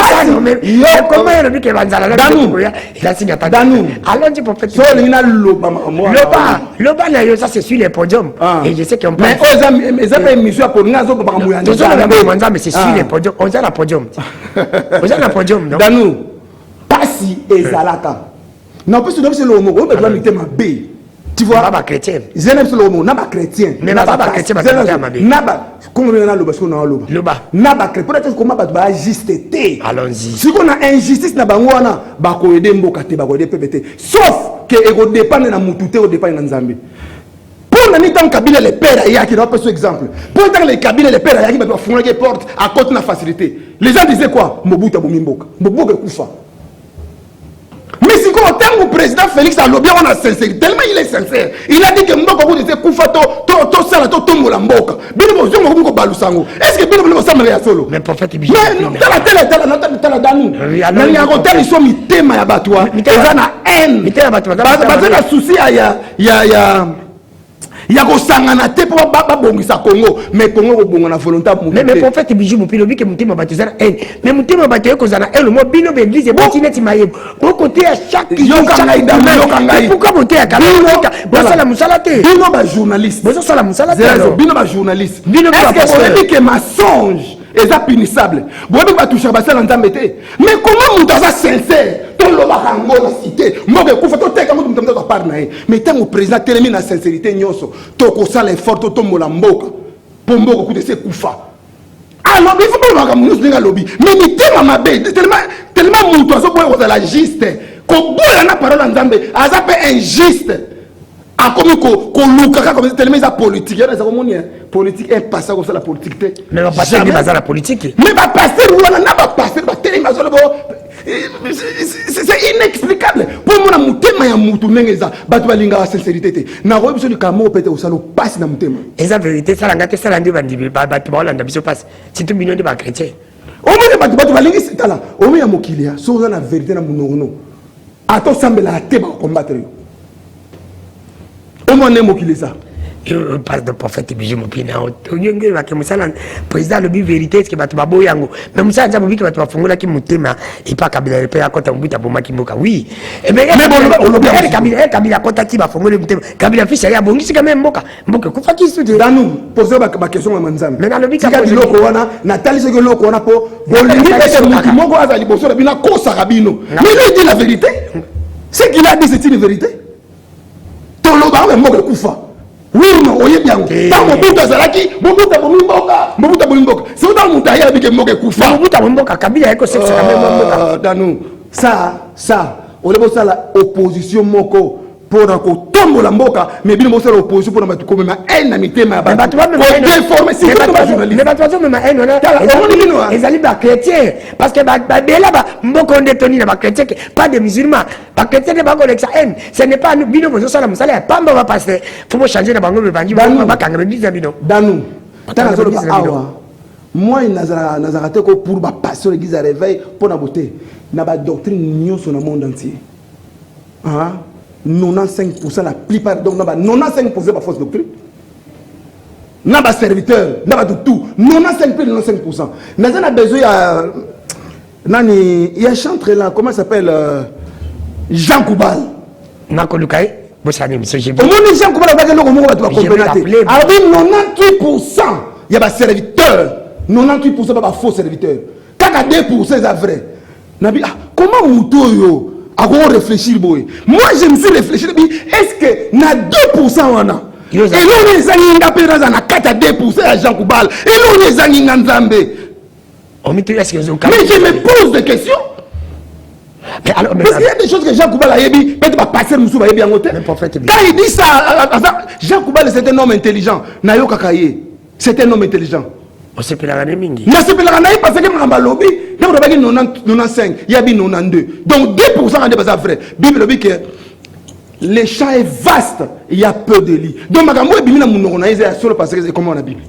comment il a dit que Banzala là il a signe attend. Allons dire prophète. So il a Loba na yo ça c'est sur les podiums et je sais qu'on mais ils ont émission pour ngazo pour mouya. Mais c'est sur les podiums, on a la podium. On a la podium non. Danou pasi ezalaka. Non parce que c'est le mot on doit mettre ma B. Tu vois pas chrétien. Zenem c'est le mot na ba chrétien. Mais pas chrétien na ba comme on a loba parce qu'on a loba. Na ba chrétien peut-être comment ba justeté. Allons-y. Si on a injustice na bango wana ba ko aider mboka te ba ko aider peuple. Sauf que ego dépendre na mututé au dépendre na nzambe. Pour na ni tant Kabila les pères ya qui n'a pas ce exemple. Pour tant les Kabila les pères ya qui va fondre les portes à côté na facilité. Les gens disaient quoi? Mobutu Bomimboka. Mobutu kufa. Mais si quand le président Félix a lobby on a sincère, tellement il est sincère. Il a dit que Mboka vous disait kufa to sala to tombola Mboka. Bino bo zongo ko balusango. Est-ce que bino bo samela ya solo? Mais prophète Bijou. Mais tala danu. Nani ya hotel ils sont mitema ya batwa. Eza na haine. Mitema batwa. Baza na souci il y a kosangana te po babongisa Congo mais Congo ko bongana volonté mais prophète Bijou mo pilobi ke mutima batizana haine mais mutima bateye kozana haine mo bino be église botineti mayebo ko côté à chaque pourquoi monter à Kalaka bosa la musala te bino ba journaliste bosa la musala te bino ba journaliste bino ba pasteur que mensonge est punissable bobi ba toucher ba sala nzambe te mais comment muta ça sincère le barango la cité moi que kufa to teka mutu mtamta to parna mais tant au président telemi na sincérité nyoso to ko sala effort to mola mboka pombo ko kutese kufa alors il faut pas que nous ninga lobby mais ni tema mabe tellement mutu aso boye ko la juste ko boya na parole nzambe aza pe injuste a comme ko luka comme tellement ça politique ya ça comme politique est passé comme ça la politique mais va passer ni bazar la politique mais va passer wala na va passer va tellement ça c'est inexplicable pour moi mutema ya mutu nengeza batu balinga la sincérité na robi so kamo pete osalo passe na mutema eza vérité ça ngate ça ndi bandi batu balanda biso passe si tout million de ba chrétien o mo batu balingi sitala o mo ya mokilia so za na vérité na munono ato sambela te ba combattre o mo ne mokilia ça je parle de prophète Bijou Mopina onyenge ba ke musala président le bi vérité est que batu babo yango mais musala nzabu biki batu bafungola ki mutema et pas Kabila le père akota mbuta boma kimboka oui mais bon Kabila akota ti bafungole mutema Kabila fils ya bongisi quand même mboka kufa ki soute danu poser ba question ma nzambe mais na lobi ka loko wana natali ce que loko wana po bolingi pete mutu moko azali boso na bina kosa kabino mais lui dit la vérité ce qu'il a dit c'est une vérité toloba ba mboka kufa oui non oye bien tant Mobutu azalaki Mobutu bomimboka c'est dans mutaya bike mboka kufa Mobutu bomimboka Kabila eko sexe quand même mboka danu ça on le bossa la opposition moko pour ko tombola mboka mais bino bossa la opposition pour na comme ma haine na mitema ba batu ba déformer c'est pas journaliste mais batu même haine on a ezali ba chrétien parce que ba bela ba mboka on détoni na ba chrétien pas des musulmans ba chrétien ba ko lexa haine ce n'est pas nous bino bossa la musala pamba ba passer faut changer na bango bebanji ba kanga biza bino danu tana zo ba awa moi nazara te ko pour ba passer l'église à réveil pour na beauté na ba doctrine nyonso na monde entier 95% la plupart donc 95% fausse doctrine n'a pas serviteur n'a pas tout 95% n'a besoin il y a un chantre là comment il s'appelle Jean Koubal Nakolukai bosani monsieur j'ai vu au moins Jean Koubal va que le monde va compléter avec 98% il y a pas serviteur 98% pas faux serviteur 2% c'est vrai nabi comment mutoyo à quoi réfléchir boy moi je me suis réfléchi est-ce que na 2% wana et là on est zanginga pera na 4 à Jean Koubal et là on est zanginga nzambe mais je me pose des questions mais alors parce qu'il y a des choses que Jean Koubal a dit peut-être pas passer musu ba yebi en hôtel quand il dit ça Jean Koubal c'est un homme intelligent nayo kakaye c'est un homme intelligent on se pela na mingi na se pela na parce que ngamba lobby donc on va dire 95 il y a 92 donc 2% de base vrai bible dit que le champ est vaste il y a peu de lits donc makambo ebimina munoko na isa solo parce que c'est comment on a bible.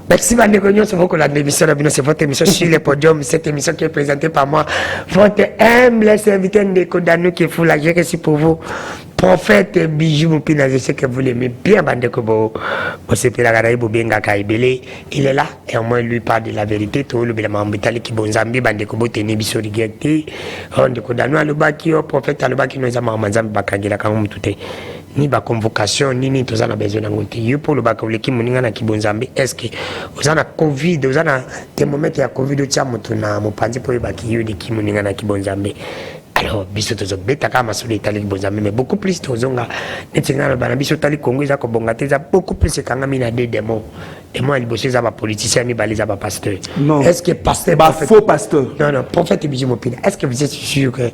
Merci Bandeko Nyon, c'est l'émission c'est votre émission sur le podium, cette émission qui est présentée par moi, votre humble serviteur Ndeko Danou qui est fou la gérer ici pour vous. Prophète Bijou Mopina, je sais que vous l'aimez bien Bandeko Bo. Il est là et au moins lui parle de la vérité. Tout le bien Mambitali qui bonzambi Bandeko Bo teni biso rigeti. Ndeko Danou alobaki o prophète alobaki nous ama manzambi bakangela kangu mutute. Ni ba convocation ni tous en a besoin d'angote yo pour le bakoleki moninga na kibonzambe est-ce que ozana covid ozana thermomètre ya covid tia mutu na mopanzi pour baki yo de kimoninga na kibonzambe alors biso tozo betaka masolo etali bozami mais beaucoup plus tozonga netinga bana biso tali Congo za ko bonga teza beaucoup plus kanga mina de démons et moi liboso za ba politicien mi baliza ba pasteur. Est-ce que pasteur ba faux pasteur? Non prophète Bijou Mopina, est-ce que vous êtes sûr que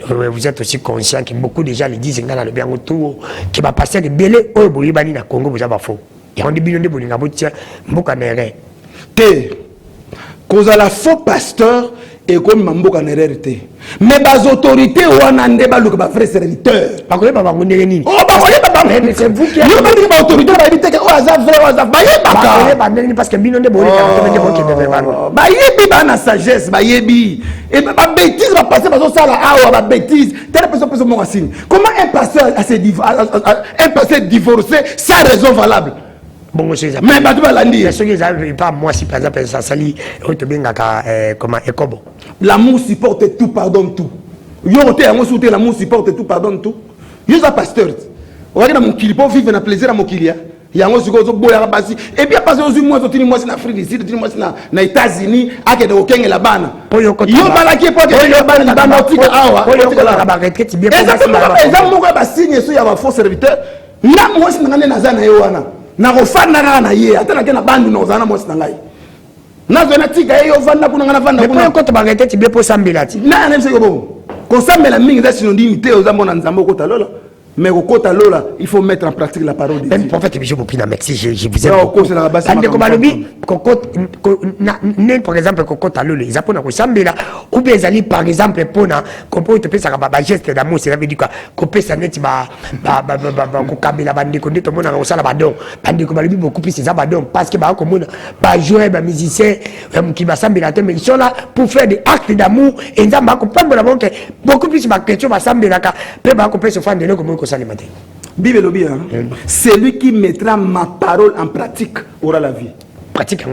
vous êtes aussi conscient que beaucoup de gens le disent ngana le bien autour que ba pasteur de belé o boyi bani na Congo vous ba faux et on dit bino de bolinga botia mboka nere te cause la faux pasteur et comme mamboka nererité mais bas autorité wana ndeba luka ba vrai serviteur ba ko ba ngondele nini oh ba ko ba mais c'est vous qui yo ba ba autorité ba bité que o aza vrai o aza ba yeba ba ndeni parce que bino de bolinga ba yebi ba na sagesse ba yebi et ba bêtise ba passer ba so sala awa ba bêtise telle personne mon signe comment un pasteur un pasteur divorcé sans raison valable. Bon, mais bah tu vas l'andi. Mais ce que j'avais pas moi si par exemple ça sali on te bien comment ekobo. L'amour supporte tout, pardonne tout. Yo te amour souté l'amour supporte tout, pardonne tout. Yo ça pasteur. On regarde mon kili pour vivre na plaisir à mon kilia. Il y a un aussi gros boya basi et puis passer aux mois tini moi en Afrique du Sud, tini moi na États-Unis, à que de aucun la bana. Yo balaki pour que la bana ba motika awa. Yo la ba retraite bien pour ça. Exemple mo ba signe so ya ba faux serviteur. Na moi si ngane na zana yo wana. Na rofanda na ye atana ke na bandu na ozana mosi na ngai na zona tika yo vanda kuna ngana vanda kuna mais ko bagete ti be po sambela ti na nem se ko bon ko sambela mingi za synonyme te ozamona nzambo ko talola mais ko kota lola il faut mettre en pratique la parole de Dieu. Même prophète Bijou Mopina merci je vous aime beaucoup c'est la base ko balobi par exemple ko kota lola ils apona ko sambela ou bien ezali par exemple pona ko po te pesa ba geste d'amour c'est veut dire quoi ko pesa neti ba ko kabela bande ko ndito mona ko sala ba don bande ko balobi beaucoup plus ça ba don parce que ba ko mona ba jouer ba musicien qui va sambela te mais ils sont là pour faire des actes d'amour et nzamba ko pambola monke beaucoup plus ba question ba sambela ka pe ba ko pesa fande le ko Bible lobby, celui qui mettra ma parole en pratique aura la vie. Pratique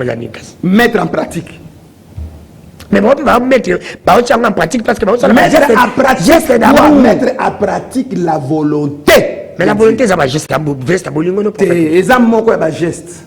mettre en pratique. Mais bon, va mettre en pratique parce que mettre en pratique la volonté. Mais la volonté, ça va juste geste.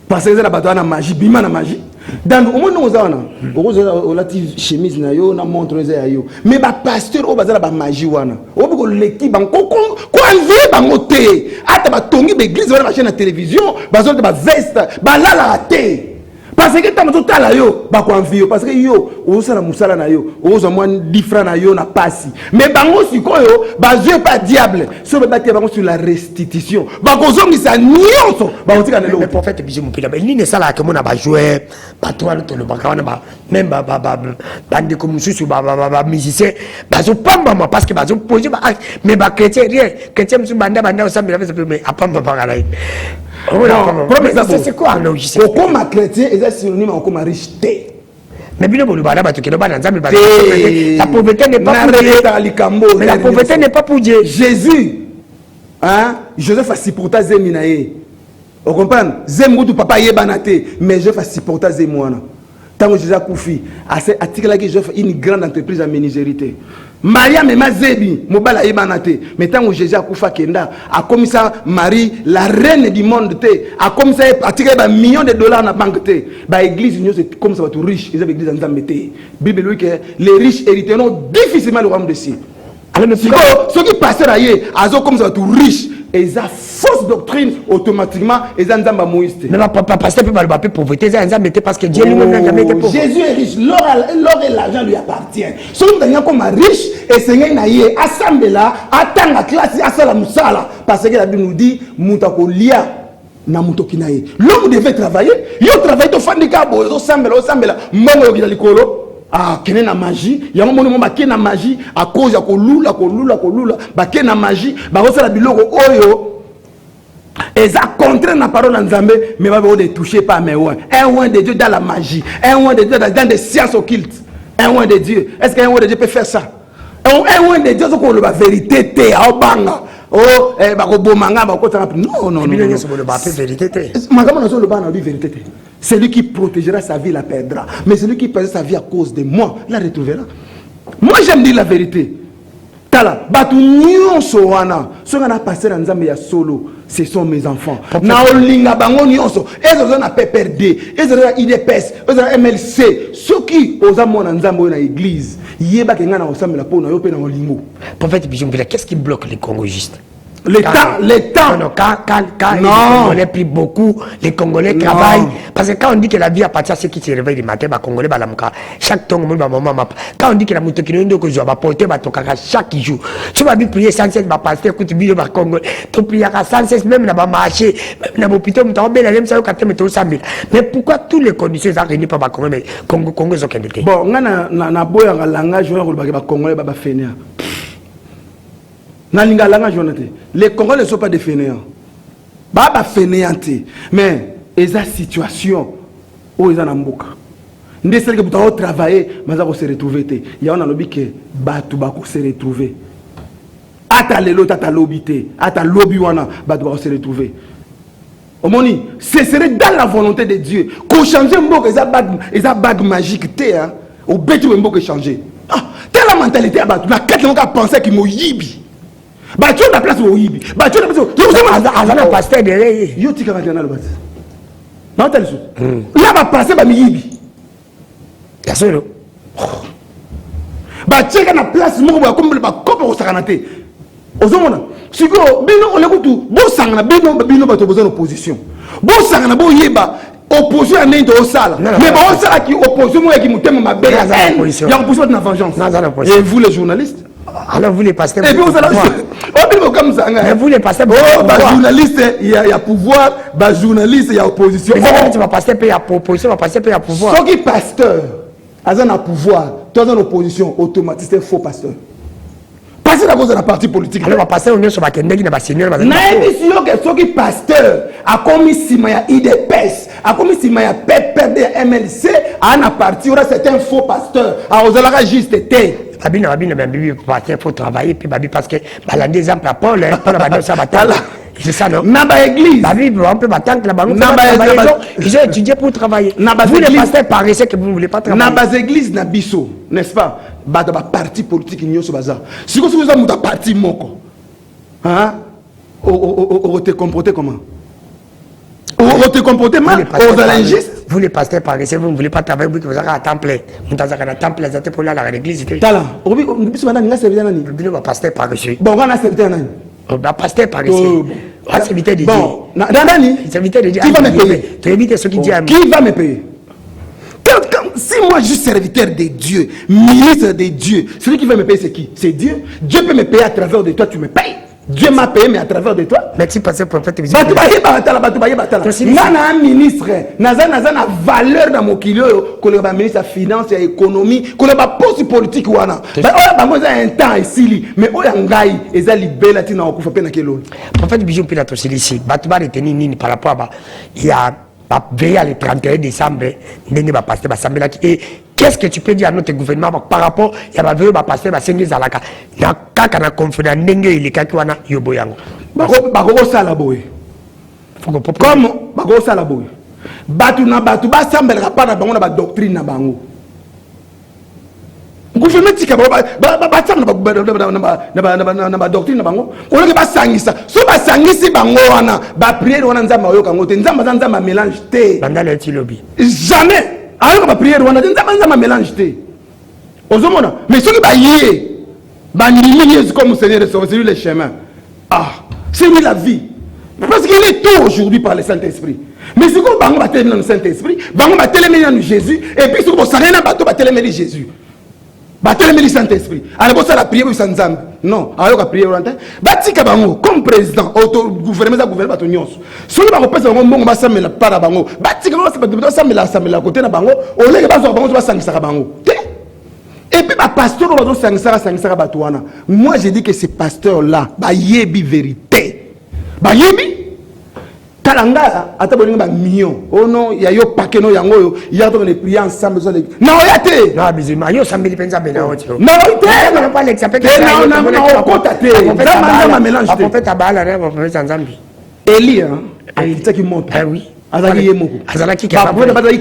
Parce que la bataille na magie, bima na magie. Dans au monde nous avons relative chemise na yo na montre za yo. Mais ba pasteur o bazala ba magie wana. O biko l'équipe banko ko envier bango te. Ata ba tongi ba église wana ba chaîne na télévision, ba zone ba veste, ba la la te. Parce que tant tout là yo ba ko envier parce que yo o sala musala na yo, o zo moins 10 francs na yo na passi. Mais bango sikoyo ba jeu pas diable. So ba te bango sur la restitution. Ba ko zongi sa nyonso. Ba otika na lo. Le prophète Bijou Mopina, mais ni ne sala que mona ba jouer, ba toi to le bakana ba même ba bande comme sous ba musicien, ba zo pamba parce que ba zo poser ba mais ba chrétien rien, chrétien musu banda au samedi mais a pamba ba là. C'est quoi non je sais. Comme chrétien est synonyme comme riche. Mais bien bon la pauvreté n'est pas pour Dieu. Mais la pauvreté n'est pas pour Dieu. Jésus hein Joseph a supporté Zeminae. Vous comprenez? Zemoutou papa yebanate mais Joseph a supporté Zemouana. Tant que Jésus a koufi à cet article qui Joseph une grande entreprise à ménigérité. Maria me mazebi mobala yebanate mais tant que Jésus a koufa kenda a comme ça Marie la reine du monde te a comme ça attirer ba millions de dollars na banque te ba église nous c'est comme ça va tout riche ils avaient église en Zambété Bible lui que les riches hériteront difficilement le royaume de cieux. Alors mais ceux qui passent là azo comme ça va tout riche et ça fausse doctrine automatiquement et ça nzamba Moïse. Mais papa pasteur peut pas le pauvreté ça nzamba parce que Dieu lui-même n'a jamais été pauvre. Jésus est riche, l'or et l'argent lui appartient. Celui qui est comme riche et Seigneur na yé assemblée là attend la classe à sala musala parce que la Bible nous dit mutako lia na mutoki na yé. L'homme devait travailler, yo travaille to fandika bo zo sambela mongo yo likolo. Ah, kene na magie, ya moni mo ba kena magie à cause ya kolula ba kena magie ba osala biloko oyo eza contre na parole nzambe mais ba ne toucher pas mes oins. Un oin de Dieu dans la magie, un oin de Dieu dans des sciences occultes. Un oin de Dieu. Est-ce qu'un oin de Dieu peut faire ça? Un oin de Dieu c'est la vérité te a banga. Oh, ba ko bomanga ba ko tanga. Non. Celui qui protégera sa vie la perdra. Mais celui qui perdra sa vie à cause de moi la retrouvera. Moi j'aime dire la vérité. Tala, batu nyonso wana, so ngana passer nzambe ya solo. ce sont mes enfants. Na olinga bango nyonso. Ezo na PPRD, ezo na IDPS, ezo na MLC. Ceux qui osa mona nzambo na église, yeba kenga na osambela po na yo pe na olingo. Prophète Bijompila, qu'est-ce qui bloque les Congos juste? Les temps. Non, quand les Congolais prient beaucoup, les Congolais travaillent. Parce que quand on dit que la vie appartient à ceux qui se réveillent le matin, les Congolais, chaque temps, quand on dit que la moutokino que je vais porter chaque jour, tu vas prier sans cesse, passer, écoute, tu vas Congolais, tu prieras sans cesse, même dans le marché, même dans l'hôpital, tu vas bien, même ça, mais pourquoi toutes les conditions sont réunies par les Congolais, Congolais sont qualités? Bon, na boya nga langage, on va Congolais, ba fainéant. Les Congolais ne sont pas des fainéants. Baba fainéanté. Mais ils ont une situation où ils ont un mboka. Ndé celle que vous avez travaillé, mais vous se retrouver. Il y a un lobby que batu bako se retrouver. Ata lelo tata lobité, ata lobby wana batu bako se retrouver. Omoni, ce serait dans la volonté de Dieu qu'on change mboka, ils ont bague magique té hein. Au bétu mboka changer. Ah, telle la mentalité à batu, na quatre gens penser qu'ils m'ont yibi. Bah tu as la place au Ibi. Bah tu as la place au Ibi. Pasteur derrière. Yo tika maintenant le bas. Non tel chose. Là va passer ba mi Ibi. Ya solo. Bah tu as la place mo ba comme ba kopa au sakanate. Ozomona. Siko bino on écoute bo sangana bino ba to besoin d'opposition. Bo sangana bo yeba opposition à n'importe où sala. Mais ba on sala qui opposition mo qui mutema mabe. Il y a opposition de vengeance. Et vous les journalistes? Alors vous les pasteurs. Et puis vous allez comme ça. Mais vous les pasteurs. Oh, bah journaliste, il y a pouvoir, bah journaliste, il y a opposition. Mais tu vas passer payer à opposition, va passer payer à pouvoir. Ceux qui pasteur, ils ont un pouvoir, toi en opposition, automatique, faux pasteur. Passer à cause de la partie politique. Alors on va passer au niveau sur la kendeki na baseigneur. Na émission que ceux qui pasteur a commis si ma IDPS, a commis si ma PPRD MLC, a un parti, c'est un faux pasteur. A osala juste été. Babina Bibi il faut travailler puis Babi parce que la des exemples à Paul on a battu ça bataille c'est ça non Naba église Babi on peut battre la banque ils ont étudié pour travailler vous les pasteurs paraissez que vous ne voulez pas travailler Naba église na biso n'est-ce pas bata ba parti politique nyoso baza siko vous avez un parti moko hein on te comporter comment on te comporter mal aux injustes. Vous les pasteurs paraissez, vous ne voulez pas travailler, vous avez un temps plein. Vous avez un temps plein, vous avez pour aller à l'église. Tala, vous avez serviteur nani? Vous pasteur paresseux. Bon, on a serviteur nani? Pasteur paresseux. On serviteur de Dieu. Bon, nani? Serviteur de Dieu. Qui va me payer? Tu évites ce qui dit à moi. Qui va me payer? Si moi je suis serviteur de Dieu, ministre de Dieu, celui qui va me payer c'est qui? C'est Dieu. Dieu peut me payer à travers de toi, tu me payes. Dieu m'a payé, mais à travers de toi. Merci, pasteur prophète. Nana un ministre, naza na valeur dans mon kilo, que le ministre de la finance et économie, que le poste politique wana. Bah moi un temps ici, mais oh yangai, ils ont libéré tina okufa pe na kelo. Prophète Bijompila to ici, batuba reteni nini par rapport à il y a veillé le 31 décembre, ndenge ba pasteur ba sambela et qu'est-ce que tu peux dire à notre gouvernement par rapport à la veille ba pasteur ba sengi zalaka na kaka na conférence ndenge il est wana yobo yango. Bako sala boy. Comme bako sala boy. Batu ba sambela pa na bango na ba doctrine na bango. Gouvernement tika ba tsam na ba doctrine na bango. On le ba sangisa. So ba sangisi bango wana ba prière wana nzamba oyoka ngote nzamba mélange té. Bandala eti lobby. Jamais. Alors que prière wana nzamba mélange té. Ozomona mais ceux qui ba yé ba nimi comme Seigneur c'est lui le chemin. Ah, c'est lui la vie. Parce qu'il est tout aujourd'hui par le Saint-Esprit. Mais si vous bango batele dans le Saint-Esprit, bango batele dans Jésus et puis si vous savez na bato batele dans Jésus. Batele dans le Saint-Esprit. Alors ça la prière sans nzambe. Non, alors la prière wana batika bango comme président auto gouvernement bato nyonso. Celui ba repesa bango mbongo basamela para bango. Batika bango basamela côté na bango, au lieu que bazo bango basangisa bango. Et puis, pasteur, moi, j'ai dit que ces pasteurs-là, yebi vérité. Yebi. Talanga, ataboni ba million. Oh non, il y a yo pakeno yango, il y a des prières ensemble. Non, il y a té. Non, bizima, yo samedi pensa bena otio. Non, il té. Non, pas l'exemple. Non, contaté. Zama mélange. On fait tabala, on fait Zanzambi. Eli, hein. Il t'a qui monte. Ah oui. Azali yemoko. Azalaki qui a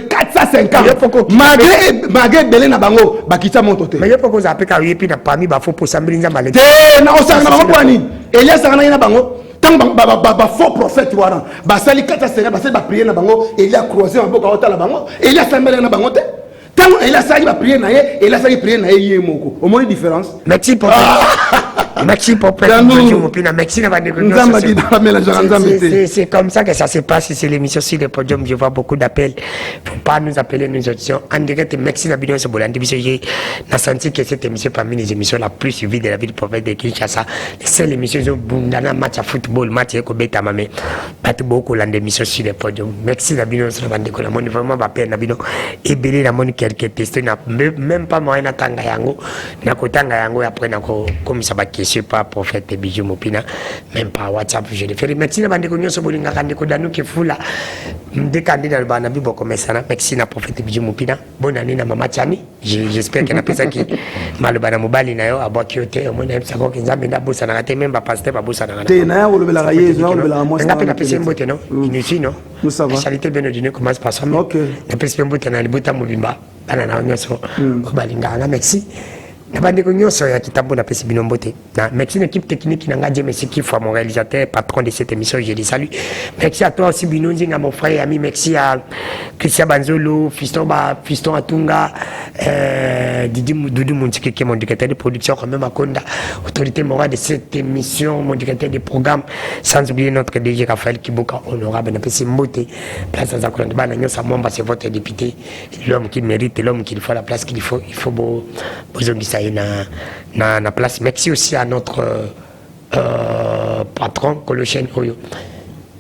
450. Malgré belé na bango, bakita montote. Mais yo poko za peka yepi na parmi ba fo po sambili nzamba le. Té na osanga na bango kwani. Elias sanga na bango. tant faux prophète wana basali kata sera basali ba prier na bango Elia croiser en boka otala bango Elia sambela na bango te tant Elia sali ba prier na ye Elia sali prier na ye moko au moins différence merci pour merci pour merci c'est comme ça que ça se passe c'est l'émission sur le podium je vois beaucoup d'appels faut pas nous appeler nous auditions en direct merci na bidon ce bolandi biso j'ai senti que cette émission parmi les émissions la plus suivie de la ville prophète de Kinshasa c'est l'émission de bundana match à football match ko beta mame pas beaucoup l'émission sur le podium merci na bidon sur bande ko la moni vraiment ba peine na bidon et belé la moni quelques tests na même pas moyen na tanga yango na kotanga yango après na ko comme ça ba je suis pas prophète Bijou Mopina même pas WhatsApp je le fais merci na bande ko nyoso bolinga kande ko danu ke fula de candidat le bana bibo comme ça merci na prophète Bijou Mopina bonne année na mama Chani j'espère que na pesa ki malobana mobali na yo aboki ote mo na msa ko nzambe na bosa na kate même ba pasteur ba bosa na te na yo le bela yezu na le bela moi na pena pesa mbote no inusi no nous ça va charité beno dîner commence par ça OK na pesa mbote na libuta mobimba bana na nyoso balinga na merci na bandeko nyonso ya kitambo na pesi binombote na merci l'équipe technique na ngadje merci qui fois mon réalisateur patron de cette émission je les salue merci à toi aussi Binonzi à mon frère et ami merci à Christian Banzolo fiston Atunga Didi Doudou Montiki qui est mon directeur de production quand même à Konda autorité morale de cette émission mon directeur de programme sans oublier notre DG Raphaël Kiboka honorable na pesi mbote place à Zakolanda bana nyonso Momba c'est votre député l'homme qui mérite l'homme qu'il faut la place qu'il faut il faut besoin na place merci aussi à notre patron Colochen Oyo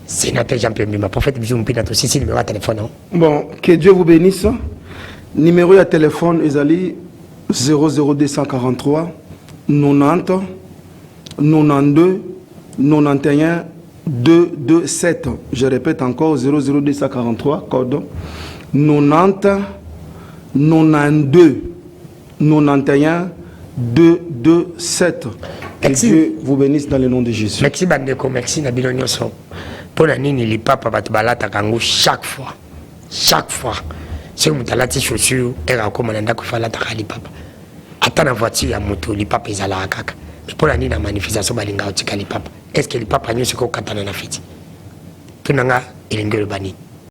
sénateur Jean-Pierre Mbima prophète Bijou Mpina aussi si numéro de téléphone non? Bon que Dieu vous bénisse numéro de téléphone ezali 00243 90 92 91 227 je répète encore 00243 code 90 92 91 227 que Dieu vous bénisse dans le nom de Jésus. Merci bandeko, merci na bino nyonso. Pour la nini li papa batu balata kango chaque fois. Si vous talati chaussure era comme nanda ko fala ta li papa. Ata na voiture ya moto li papa ezala kaka. Mais pour la nini na manifestation balinga otika li papa. Est-ce que li papa nyonso ko katana na fiti? Tunanga elengelo bani.